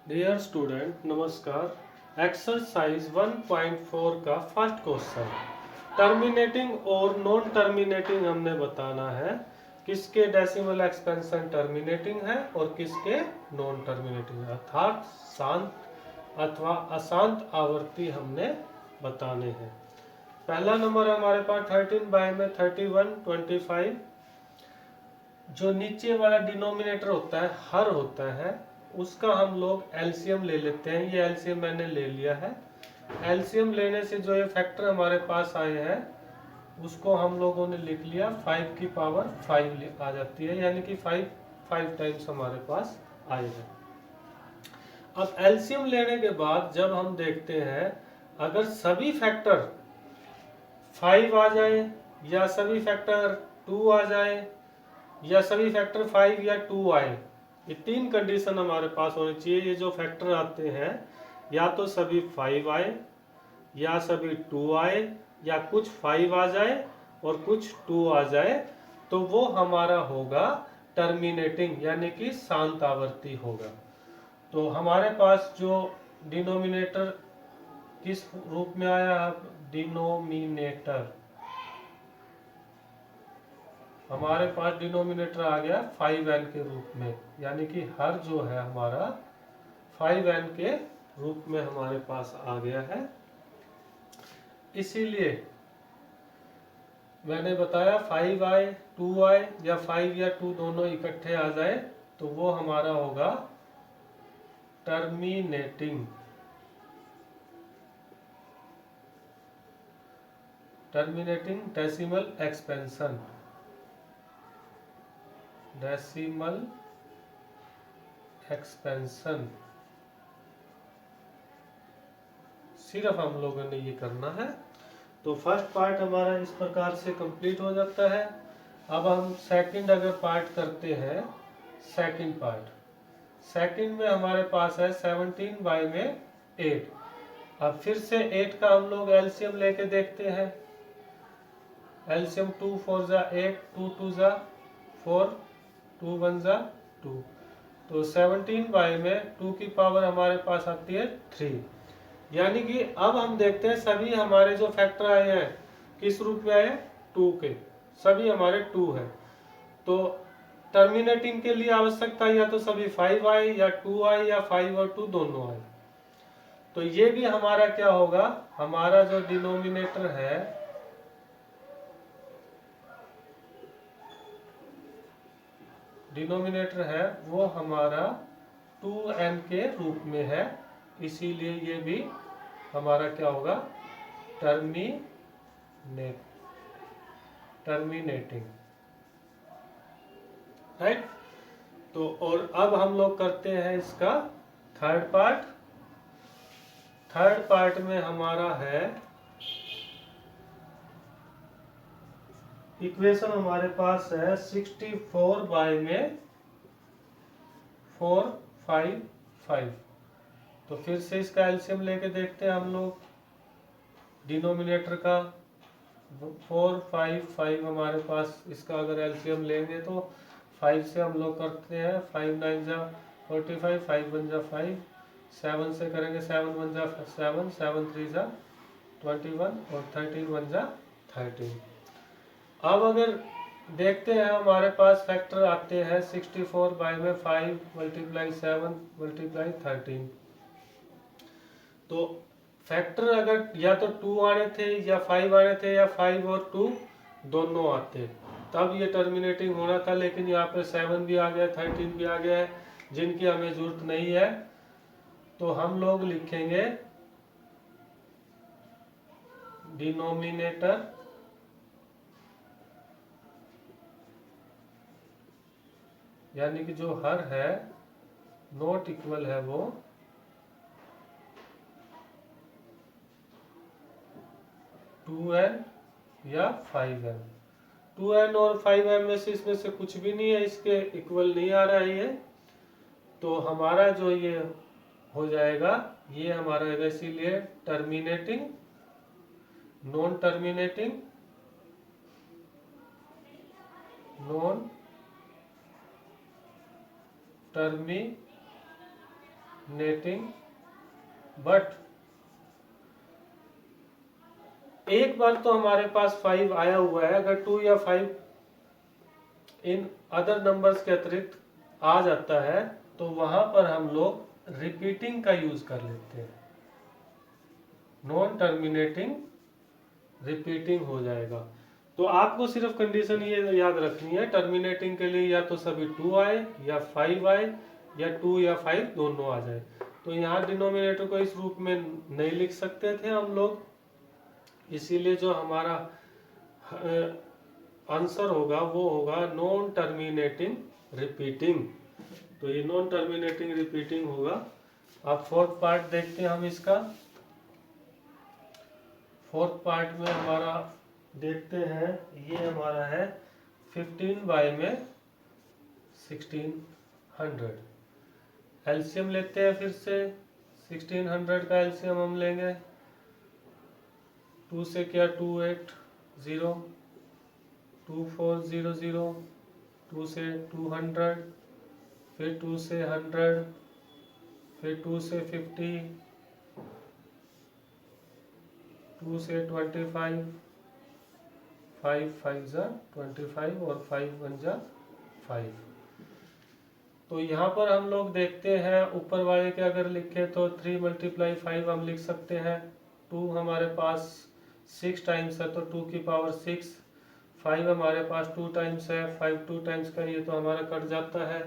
Dear student नमस्कार। Exercise 1.4 का first question, terminating और नॉन टर्मिनेटिंग हमने बताना है। किसके डेसिमल एक्सपेंशन टर्मिनेटिंग है और किसके नॉन टर्मिनेटिंग है, अर्थात शांत अथवा अशांत आवर्ती हमने बताने हैं। पहला नंबर हमारे पास 13 बाय में 31 25। जो नीचे वाला डिनोमिनेटर होता है हर होता है, उसका हम लोग एलसीएम ले लेते हैं। ये एलसीएम मैंने ले लिया है। एलसीएम लेने से जो ये फैक्टर हमारे पास आए हैं उसको हम लोगों ने लिख लिया 5 की पावर 5 आ जाती है, यानी कि 5 टाइम्स हमारे पास आए हैं। अब एलसीएम लेने के बाद जब हम देखते हैं, अगर सभी फैक्टर 5 आ जाए या सभी फैक्टर 2 आ जाए या सभी फैक्टर 5 या 2 आए, ये तीन कंडीशन हमारे पास होनी चाहिए। ये जो फैक्टर आते हैं या तो सभी 5 आए या सभी 2 आए या कुछ 5 आ जाए और कुछ 2 आ जाए, तो वो हमारा होगा टर्मिनेटिंग, यानी कि शांत आवर्ती होगा। तो हमारे पास जो डिनोमिनेटर किस रूप में आया, डिनोमिनेटर हमारे पास डिनोमिनेटर आ गया 5n के रूप में, यानी कि हर जो है हमारा 5n के रूप में हमारे पास आ गया है। इसीलिए मैंने बताया 5 आए 2 आए या 5 या 2 दोनों इकट्ठे आ जाए तो वो हमारा होगा terminating. Terminating decimal expansion, decimal expansion सिर्फ हम लोगों ने ये करना है। तो फर्स्ट पार्ट हमारा इस प्रकार से कंप्लीट हो जाता है। अब हम सेकंड अगर पार्ट करते हैं, सेकंड पार्ट, सेकंड में हमारे पास है 17 बाय में 8। अब फिर से 8 का हम लोग एलसीएम लेके देखते हैं। एलसीएम 2 4 जा 8, 2 2 जा 4, 2 1 जा 2। तो 17 बाय में 2 की पावर हमारे पास आती है 3। यानी कि अब हम देखते हैं सभी हमारे जो फैक्टर आए हैं किस रूप में आए, 2 के, सभी हमारे 2 है। तो टर्मिनेटिंग के लिए आवश्यकता या तो सभी 5 आए या 2 आए या 5 और 2 दोनों आए। तो ये भी हमारा क्या होगा, हमारा जो डिनोमिनेटर है वो हमारा 2n के रूप में है। इसीलिए ये भी हमारा क्या होगा, टर्मिनेटिंग, राइट। तो और अब हम लोग करते हैं इसका थर्ड पार्ट। थर्ड पार्ट में हमारा है इक्वेशन हमारे पास है 64 बाय में 4 5 5। तो फिर से इसका एलसीएम लेके देखते हैं हम लोग। डिनोमिनेटर का 4 5 5 हमारे पास, इसका अगर एलसीएम लेंगे तो 5 से हम लोग करते हैं 5 9 जा 45, 5 1 जा 5, 7 से करेंगे 7 1 जा 7, 7 3 जा 21 और 13 1 जा 13। अब अगर देखते हैं हमारे पास फैक्टर आते हैं 64 बाय में 5 मल्टीप्लाई 7 मल्टीप्लाई 13। तो फैक्टर अगर या तो 2 आने थे या 5 आने थे या 5 और 2 दोनों आते तब ये टर्मिनेटिंग होना था, लेकिन यहाँ पे 7 भी आ गया 13 भी आ गया है जिनकी हमें जरूरत नहीं है। तो हम लोग लिखेंगे डिनोमिनेटर यानी कि जो हर है नॉट इक्वल है वो 2n या 5n। 2n और 5n में से इसमें से कुछ भी नहीं है, इसके इक्वल नहीं आ रहा है ये। तो हमारा जो ये हो जाएगा ये हमारा रहेगा, इसीलिए terminating, non terminating, non terminating netting, but एक बार तो हमारे पास 5 आया हुआ है, अगर 2 या 5 इन अदर नंबर्स के अतिरिक्त आ जाता है तो वहां पर हम लोग रिपीटिंग का यूज कर लेते हैं, नॉन टर्मिनेटिंग रिपीटिंग हो जाएगा। तो आपको सिर्फ कंडीशन ये याद रखनी है, टर्मिनेटिंग के लिए या तो सभी 2 आए या 5 आए या 2 या 5 दोनों आ जाए। तो यहाँ डिनोमिनेटर को इस रूप में नहीं लिख सकते थे हम लोग, इसीलिए जो हमारा आंसर होगा वो होगा नॉन टर्मिनेटिंग रिपीटिंग। तो ये नॉन टर्मिनेटिंग रिपीटिंग होगा। अब फोर्थ पार्ट देखते हैं हम इसका। फोर्थ पार्ट में हमारा देखते हैं, ये हमारा है 15 में 1600। एलसीएम लेते हैं फिर से, 1600 का एलसीएम हम लेंगे, 2 से क्या 280, 2400, 2 से 200, फिर 2 से 100, फिर 2 से 50, 2 से 25, 5 5 जा 25 और 5 1 जा 5। तो यहाँ पर हम लोग देखते हैं ऊपर वाले के अगर लिखे तो 3 × 5 हम लिख सकते हैं। 2 हमारे पास 6 टाइम्स है तो 2 की पावर 6, 5 हमारे पास 2 टाइम्स है, 5 2 टाइम्स का, ये तो हमारा कट जाता है।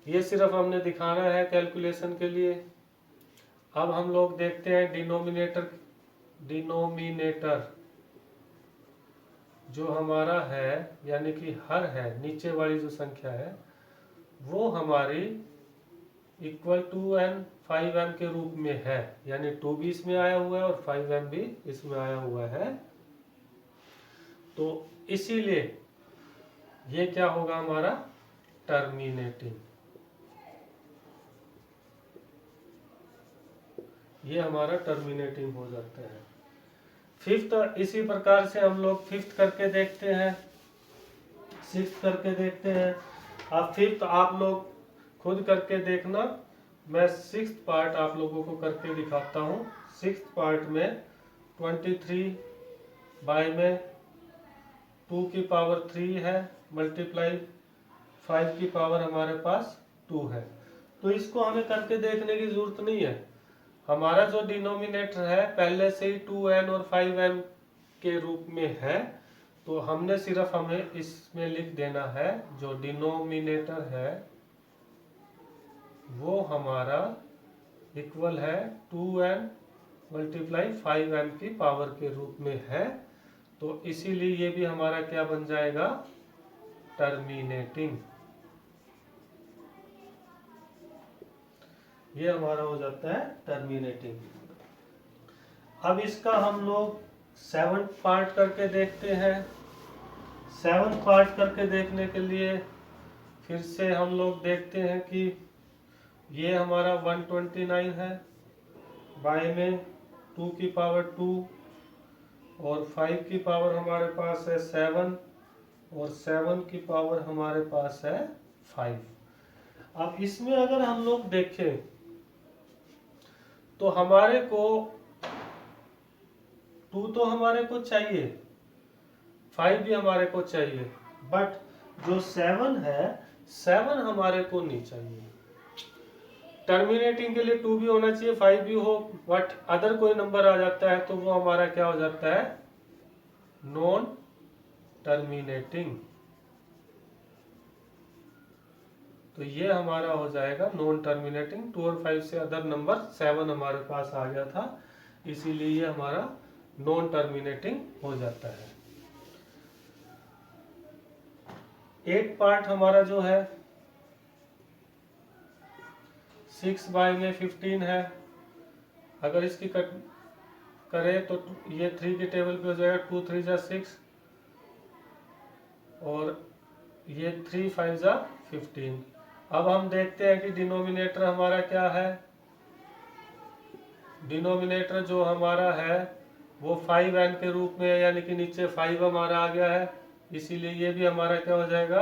ये सिर्फ हमने दिखाना है कैलकुलेशन के लिए। अब हम लोग देखते हैं डिनोमिनेटर जो हमारा है, यानी कि हर है, नीचे वाली जो संख्या है वो हमारी इक्वल टू n 5m के रूप में है, यानी 2 भी इसमें आया हुआ है और 5m भी इसमें आया हुआ है। तो इसीलिए ये क्या होगा हमारा टर्मिनेटिंग, ये हमारा टर्मिनेटिंग हो जाता है। फिफ्थ इसी प्रकार से हम लोग फिफ्थ करके देखते हैं, सिक्स्थ करके देखते हैं। अब फिफ्थ आप लोग खुद करके देखना, मैं सिक्स्थ पार्ट आप लोगों को करके दिखाता हूँ। सिक्स्थ पार्ट में 23 में 2 की पावर 3 है, मल्टीप्लाई 5 की पावर हमारे पास 2 है। तो इसको हमें करके देखने की जरूरत नहीं है, हमारा जो डिनोमिनेटर है पहले से ही 2n और 5m के रूप में है, तो हमने सिर्फ हमें इसमें लिख देना है जो डिनोमिनेटर है वो हमारा इक्वल है 2n × 5m की पावर के रूप में है। तो इसीलिए ये भी हमारा क्या बन जाएगा, टर्मिनेटिंग। ये हमारा हो जाता है टर्मिनेटिंग। अब इसका हम लोग 7th पार्ट करके देखते हैं। 7th पार्ट करके देखने के लिए फिर से हम लोग देखते हैं कि ये हमारा 129 है, बाय में 2 की पावर 2 और 5 की पावर हमारे पास है 7 और 7 की पावर हमारे पास है 5। अब इसमें अगर हम लोग देखें तो हमारे को 2 तो हमारे को चाहिए, 5 भी हमारे को चाहिए, बट जो 7 है 7 हमारे को नहीं चाहिए। टर्मिनेटिंग के लिए 2 भी होना चाहिए, 5 भी हो, बट अदर कोई नंबर आ जाता है तो वो हमारा क्या हो जाता है, नॉन टर्मिनेटिंग। तो ये हमारा हो जाएगा नॉन टर्मिनेटिंग। 2 और 5 से अदर नंबर 7 हमारे पास आ गया था, इसीलिए ये हमारा नॉन टर्मिनेटिंग हो जाता है। 8 पार्ट हमारा जो है 6 में 15 है, अगर इसकी कट करें तो ये 3 के टेबल पे हो जाएगा, 2 3 जा 6 और ये 3 5 जा 15। अब हम देखते हैं कि डिनोमिनेटर हमारा क्या है। डिनोमिनेटर जो हमारा है वो 5n के रूप में है, यानी कि नीचे 5 हमारा आ गया है, इसीलिए ये भी हमारा क्या हो जाएगा,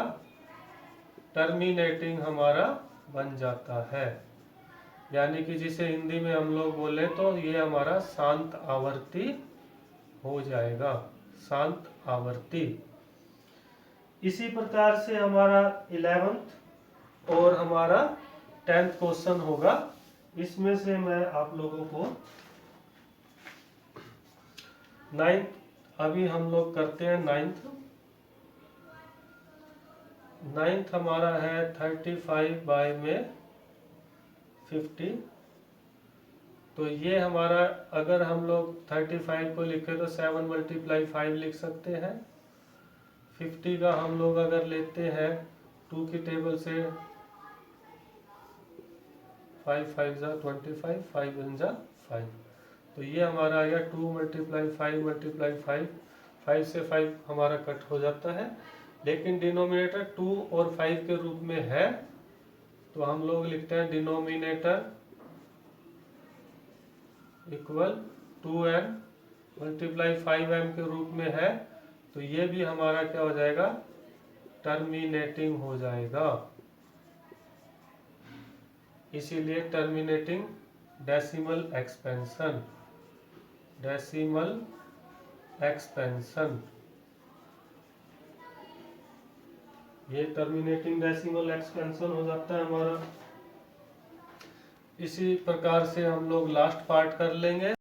टर्मिनेटिंग हमारा बन जाता है। यानी कि जिसे हिंदी में हम लोग बोले तो ये हमारा शांत आवर्ती हो जाएगा, शांत आवर्ती। इसी प्रकार से हमारा 11th और हमारा 10th क्वेश्चन होगा। इसमें से मैं आप लोगों को 9th अभी हम लोग करते हैं। 9th हमारा है 35 बाय में 50। तो ये हमारा, अगर हम लोग 35 को लिखे तो 7 × 5 लिख सकते हैं। 50 का हम लोग अगर लेते हैं 2 की टेबल से, 5 5 जा 25, 5 1 जा 5, तो ये हमारा आ गया 2 × 5 × 5। 5 से 5 हमारा कट हो जाता है, लेकिन डिनोमिनेटर 2 और 5 के रूप में है, तो हम लोग लिखते हैं डिनोमिनेटर इक्वल 2n × 5m के रूप में है, तो ये भी हमारा क्या हो जाएगा, टर्मिनेटिंग हो जाएगा। इसीलिए terminating decimal expansion, decimal expansion, ये टर्मिनेटिंग डेसिमल एक्सपेंशन हो जाता है हमारा। इसी प्रकार से हम लोग लास्ट पार्ट कर लेंगे।